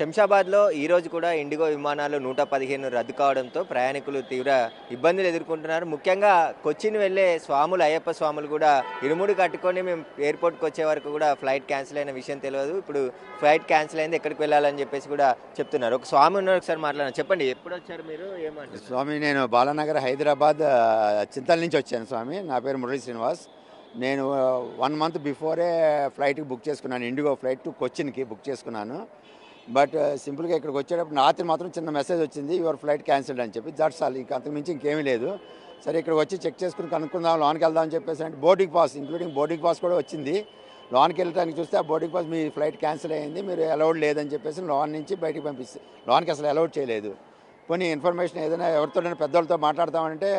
శంషాబాద్లో ఈరోజు కూడా ఇండిగో విమానాలు 115 రద్దు కావడంతో ప్రయాణికులు తీవ్ర ఇబ్బందులు ఎదుర్కొంటున్నారు. ముఖ్యంగా కొచ్చిన్ వెళ్ళే స్వాములు, అయ్యప్ప స్వాములు కూడా ఇరుముడి కట్టుకొని మేము ఎయిర్పోర్ట్కి వచ్చే వరకు కూడా ఫ్లైట్ క్యాన్సిల్ అయిన విషయం తెలియదు. ఇప్పుడు ఫ్లైట్ క్యాన్సిల్ అయింది, ఎక్కడికి వెళ్ళాలని చెప్పేసి కూడా చెప్తున్నారు. ఒక స్వామి ఉన్నారు, ఒకసారి మాట్లాడారు. చెప్పండి, ఎప్పుడు వచ్చారు మీరు? ఏమంటారు? స్వామి, నేను బాలానగర్ హైదరాబాద్ చింతల నుంచి వచ్చాను స్వామి. నా పేరు మురళీ శ్రీనివాస్. నేను 1 మంత్ బిఫోరే ఫ్లైట్కి బుక్ చేసుకున్నాను. ఇండిగో ఫ్లైట్ టు కొచ్చిన్కి బుక్ చేసుకున్నాను. బట్ సింపుల్గా ఇక్కడికి వచ్చేటప్పుడు రాత్రి మాత్రం చిన్న మెసేజ్ వచ్చింది, యువర్ ఫ్లైట్ క్యాన్సిల్డ్ అని చెప్పి. దట్స్ ఆల్, ఇంక అంతకుమించి ఇంకేమీ లేదు. సరే, ఇక్కడికి వచ్చి చెక్ చేసుకుని కనుక్కుందాం, లోన్కి వెళ్దాం అని చెప్పేసి అంటే boarding pass including boarding pass కూడా వచ్చింది. లోన్కి వెళ్ళడానికి చూస్తే ఆ బోర్డింగ్ పాస్ మీ ఫ్లైట్ క్యాన్సిల్ అయ్యింది, మీరు అలౌడ్ లేదని చెప్పేసి లోన్ నుంచి బయటికి పంపిస్తే లోన్కి అసలు అలౌడ్ చేయలేదు. కొన్ని ఇన్ఫర్మేషన్ ఏదైనా ఎవరితోనైనా పెద్దవాళ్ళతో మాట్లాడతామంటే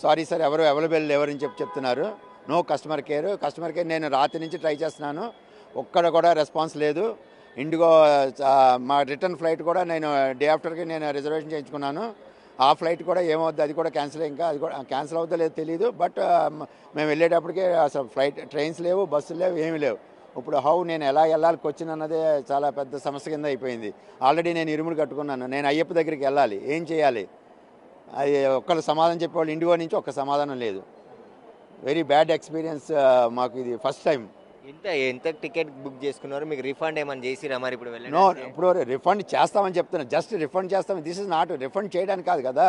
సారీ సార్, ఎవరు అవైలబుల్ ఎవరని చెప్తున్నారు. నో కస్టమర్ కేర్ నేను రాత్రి నుంచి ట్రై చేస్తున్నాను, ఒక్కడ కూడా రెస్పాన్స్ లేదు. ఇండిగో మా రిటర్న్ ఫ్లైట్ కూడా నేను డే ఆఫ్టర్కి నేను రిజర్వేషన్ చేయించుకున్నాను. ఆ ఫ్లైట్ కూడా ఏమవుద్ది, అది కూడా క్యాన్సిల్, ఇంకా అది కూడా క్యాన్సిల్ అవుతుందో లేదో తెలియదు. బట్ మేము వెళ్ళేటప్పటికే అసలు ట్రైన్స్ లేవు, బస్సులు లేవు, ఏమీ లేవు. ఇప్పుడు నేను ఎలా వెళ్ళాలి కొచ్చిన్ అన్నదే చాలా పెద్ద సమస్య కింద అయిపోయింది. ఆల్రెడీ నేను ఇరుముడు కట్టుకున్నాను, నేను అయ్యప్ప దగ్గరికి వెళ్ళాలి, ఏం చేయాలి? అది ఒక్కరు సమాధానం చెప్పేవాళ్ళు ఇండిగో నుంచి ఒక్క సమాధానం లేదు. వెరీ బ్యాడ్ ఎక్స్పీరియన్స్ మాకు, ఇది ఫస్ట్ టైం. ఎంత టికెట్ బుక్ చేసుకున్నారు? మీకు రిఫండ్ ఏమైనా చేసిరా మరి? ఇప్పుడు నో, ఇప్పుడు రిఫండ్ చేస్తామని చెప్తున్నారు, జస్ట్ రిఫండ్ చేస్తాం. దిస్ ఇస్ నాట్ రిఫండ్ చేయడానికి కాదు కదా,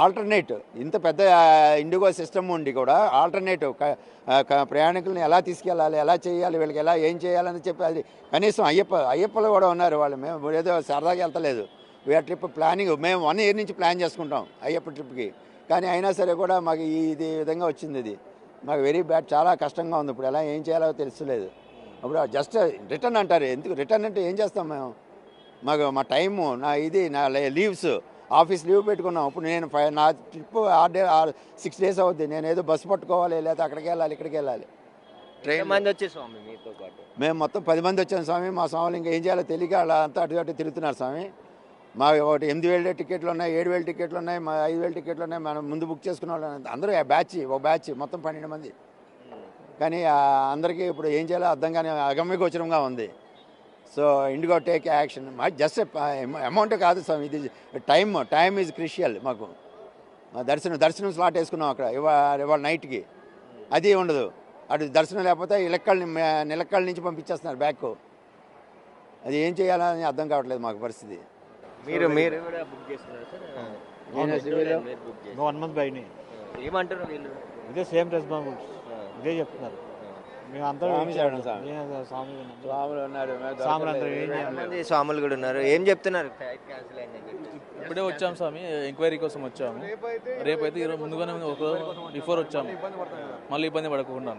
ఆల్టర్నేట్. ఇంత పెద్ద ఇండిగో సిస్టమ్ ఉండి కూడా ఆల్టర్నేటివ్ ప్రయాణికులను ఎలా తీసుకెళ్ళాలి, ఎలా చేయాలి, వీళ్ళకి ఎలా ఏం చేయాలని చెప్పి అది కనీసం అయ్యప్పలు కూడా ఉన్నారు. వాళ్ళు మేము ఏదో సరదాగా వెళ్తలేదు, వీఆర్ ట్రిప్ ప్లానింగ్. మేము 1 year నుంచి ప్లాన్ చేసుకుంటాం అయ్యప్ప ట్రిప్కి, కానీ అయినా సరే కూడా మాకు ఇది విధంగా వచ్చింది. ఇది మాకు వెరీ బ్యాడ్, చాలా కష్టంగా ఉంది. ఇప్పుడు ఎలా ఏం చేయాలో తెలుస్తలేదు. అప్పుడు జస్ట్ రిటర్న్ అంటారు, ఎందుకు రిటర్న్ అంటే ఏం చేస్తాం మేము? మా టైము, నా లీవ్స్, ఆఫీస్ లీవ్ పెట్టుకున్నాం. ఇప్పుడు నేను నా ట్రిప్ 6 days అవుద్ది. నేను ఏదో బస్సు పట్టుకోవాలి, లేదా అక్కడికి వెళ్ళాలి, ఇక్కడికి వెళ్ళాలి. ట్రైన్ మంది వచ్చే స్వామి మీతో పాటు? మేము మొత్తం 10 మంది వచ్చాం స్వామి. మా స్వాములు ఇంకా ఏం చేయాలో తెలియక అలా అంతా అటు తిరుగుతున్నారు స్వామి. మా ఒకటి 8,000 టికెట్లు ఉన్నాయి, 7,000 టికెట్లు ఉన్నాయి, మా 5,000 టికెట్లు ఉన్నాయి. మనం ముందు బుక్ చేసుకున్న వాళ్ళు అందరూ ఒక బ్యాచ్ మొత్తం 12 మంది. కానీ అందరికీ ఇప్పుడు ఏం చేయాలో అర్థం కానీ అగమ్యగోచరంగా ఉంది. So IndiGo take action. మాకు జస్ట్ అమౌంట్ కాదు స్వామి, ఇది టైమ్ ఈజ్ క్రిషియల్. మాకు దర్శనం స్లాట్ వేసుకున్నాం అక్కడ ఇవాళ నైట్కి, అది ఉండదు. అటు దర్శనం లేకపోతే నిలక్కల నుంచి పంపించేస్తున్నారు బ్యాక్. అది ఏం చేయాలని అర్థం కావట్లేదు మాకు పరిస్థితి. మీరు కూడా బుక్ చేస్తున్నారు సార్? 1 month బయట ఏమంటారు వీళ్ళు? ఇదే సేమ్ రెస్పాన్స్, ఇదే చెప్తున్నారు. స్వాములు కూడా ఉన్నారు, ఏం చెప్తున్నారు? ఇప్పుడే వచ్చాము స్వామి, ఎంక్వైరీ కోసం వచ్చాము. రేపైతే ఈరోజు ముందుగానే ఒక బిఫోర్ వచ్చాము, మళ్ళీ ఇబ్బంది పడకుండా.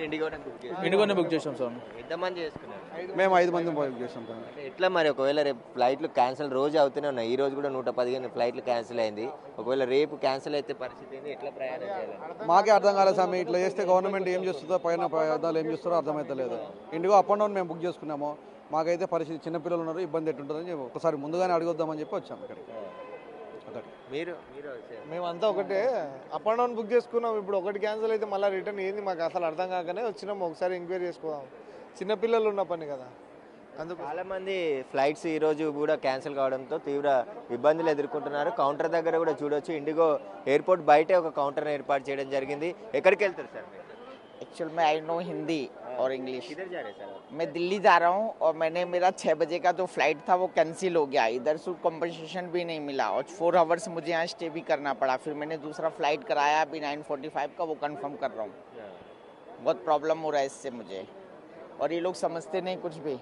ఇండిగోనే బుక్ చేసాం స్వామి. ఎంతమంది చేసుకున్నారు? మేము 5 మంది బుక్ చేసాం. ఎట్లా మరి? ఒకవేళ రేపు ఫ్లైట్లు క్యాన్సిల్ రోజు అవుతూనే ఉన్నాయి, ఈ రోజు కూడా 115 ఫ్లైట్లు క్యాన్సిల్ అయింది. ఒకవేళ రేపు క్యాన్సిల్ అయితే పరిస్థితి ఏంటి? ఎట్లా ప్రయాణం చేయాలి? మాకే అర్థం కాలేదు స్వామి. ఇట్లా చేస్తే గవర్నమెంట్ ఏం చేస్తుందో, పైన పదాలు ఏం చేస్తారో అర్థమవుతలేదు. ఇండిగో అప్ అండ్ డౌన్ మేము బుక్ చేసుకున్నాము. మాకైతే పరిస్థితి, చిన్నపిల్లలు ఉన్నారు, ఇబ్బంది ఎట్టుంటుందని ఒకసారి ముందుగానే అడుగుద్దామని చెప్పి వచ్చాము ఇక్కడికి. మేమంతా ఒకటే అప్ అండ్ డౌన్ బుక్ చేసుకున్నాం. ఇప్పుడు ఒకటి క్యాన్సిల్ అయితే మళ్ళీ రిటర్న్ ఏంది మాకు అసలు అర్థం కాకనే వచ్చినాము. ఒకసారి ఎంక్వైరీ చేసుకోదాం, చిన్నపిల్లలు ఉన్న పని కదా. అందుకు చాలా మంది ఫ్లైట్స్ ఈ రోజు కూడా క్యాన్సిల్ కావడంతో తీవ్ర ఇబ్బందులు ఎదుర్కొంటున్నారు. కౌంటర్ దగ్గర కూడా చూడొచ్చు, ఇండిగో ఎయిర్పోర్ట్ బయటే ఒక కౌంటర్ ఏర్పాటు చేయడం జరిగింది. ఎక్కడికి వెళ్తారు సార్? एक्चुअल में आई नो हिंदी और इंग्लिश। किधर जा रहे हैं सर? मैं दिल्ली जा रहा हूँ और मैंने मेरा 6 बजे का जो फ्लाइट था वो कैंसिल हो गया। इधर से कंपनसेशन भी नहीं मिला और 4 आवर्स मुझे यहाँ स्टे भी करना पड़ा। फिर मैंने दूसरा फ्लाइट कराया अभी 9:45 का, वो कंफर्म कर रहा हूँ। बहुत प्रॉब्लम हो रहा है इससे मुझे, और ये लोग समझते नहीं कुछ भी।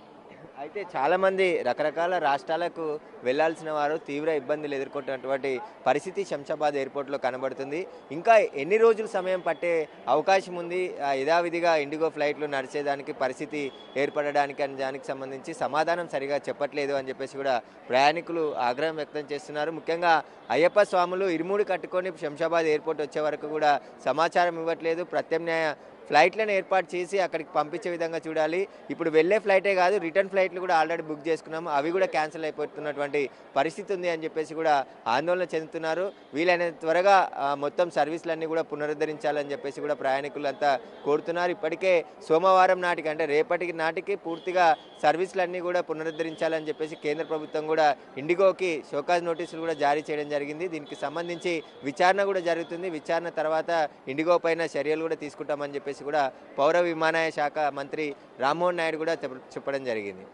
అయితే చాలామంది రకరకాల రాష్ట్రాలకు వెళ్లాల్సిన వారు తీవ్ర ఇబ్బందులు ఎదుర్కొంటున్నటువంటి పరిస్థితి శంషాబాద్ ఎయిర్పోర్ట్లో కనబడుతుంది. ఇంకా ఎన్ని రోజులు సమయం పట్టే అవకాశం ఉంది యథావిధిగా ఇండిగో ఫ్లైట్లు నడిచేదానికి, పరిస్థితి ఏర్పడడానికి అని దానికి సంబంధించి సమాధానం సరిగా చెప్పట్లేదు అని చెప్పేసి కూడా ప్రయాణికులు ఆగ్రహం వ్యక్తం చేస్తున్నారు. ముఖ్యంగా అయ్యప్ప స్వాములు ఇరుముడి కట్టుకొని శంషాబాద్ ఎయిర్పోర్ట్ వచ్చే వరకు కూడా సమాచారం ఇవ్వట్లేదు. ప్రత్యామ్నాయ ఫ్లైట్లను ఏర్పాటు చేసి అక్కడికి పంపించే విధంగా చూడాలి. ఇప్పుడు వెళ్ళే ఫ్లైటే కాదు, రిటర్న్ ఫ్లైట్లు కూడా ఆల్రెడీ బుక్ చేసుకున్నాము, అవి కూడా క్యాన్సిల్ అయిపోతున్నటువంటి పరిస్థితి ఉంది అని చెప్పేసి కూడా ఆందోళన చెందుతున్నారు. వీలైనంత త్వరగా మొత్తం సర్వీసులన్నీ కూడా పునరుద్ధరించాలని చెప్పేసి కూడా ప్రయాణికులంతా కోరుతున్నారు. ఇప్పటికే సోమవారం నాటికి అంటే రేపటికి నాటికి పూర్తిగా సర్వీసులన్నీ కూడా పునరుద్ధరించాలని చెప్పేసి కేంద్ర ప్రభుత్వం కూడా ఇండిగోకి షోకాజ్ నోటీసులు కూడా జారీ చేయడం జరిగింది. దీనికి సంబంధించి విచారణ కూడా జరుగుతుంది. విచారణ తర్వాత ఇండిగో పైన చర్యలు కూడా తీసుకుంటామని చెప్పేసి కూడా పౌర విమానయాన శాఖ మంత్రి రామ్మోహన్ నాయుడు కూడా చెప్పడం జరిగింది.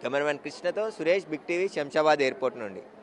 కెమెరామెన్ కృష్ణతో Suresh, big TV, Shamshabad airport నుండి.